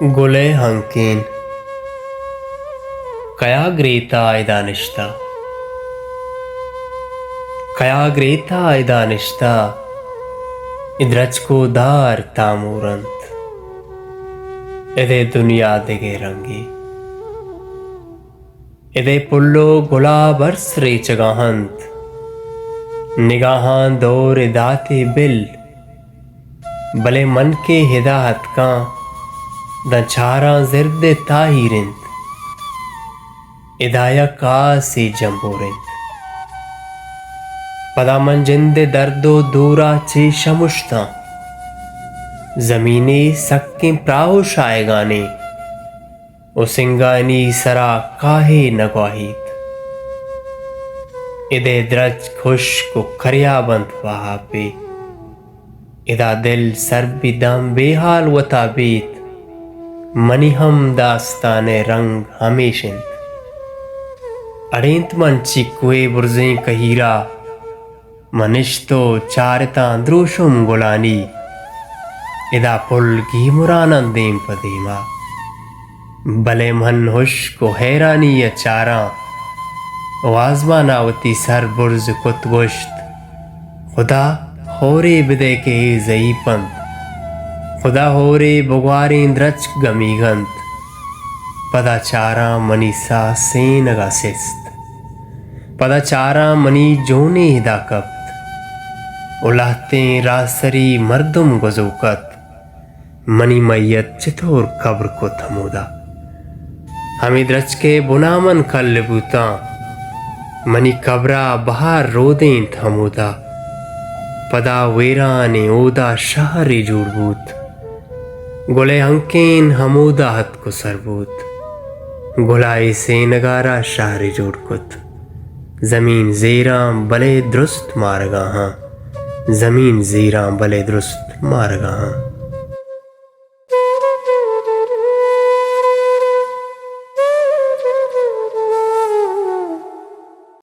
Gule Hankin Kaya Greta Idanishta Kaya Greta Idanishta Idrachko Dar Tamurant Ede Dunya Dege Rangi Ede Pullo Gulab Arsre Chagahant निगाहां दौर दाते bill भले मन के हिदायत का दछारा जिर्द ताहिरिंद इदाया का से जंबोरिंद पदा मन जिंदे दर्दो दूरा चे शमुश्ता जमीने सक्के प्राहो शायगाने ओ सिंगानी सरा काहे नगवाहित इदे द्रज खुश को खरिया बंद वहा पे इदा दिल सरबी दम बेहाल वताबीत मनी हम दास्ताने रंग हमेशिंद अरेंत मन चिक्वे बुर्जे कहीरा मनिश्तो चारता द्रोशुम गुलानी इदा पुल की मुरानंदेम पदेमा भले मन हुश को हैरानी चारा वाजमानावती सर बुर्ज कुत गोश्त खुदा होरे बिदे के जई पंत खुदा होरे बुगवारे द्रच गमी गंत पदा चारा मनी सा सेनगा सिस्त पदा चारा मनी जोने हिदा कप्त उलाते रासरी मर्दुम गुजुकत मनी मैयत चितोर कब्र को थमोदा हमें द्रच के बुनामन कल बूता मनी कब्रा बहार रोदें थमोदा पदा वेरा ने ओदा शहरी जूड़बूत गुले अंकेन हमोदा हत को सरबूत गुलाए से नगारा शहरी जोड़कुत जमीन जेरा बले दुरुस्त मारगा हाँ जमीन जेरा बले दुरुस्त मारगा हाँ।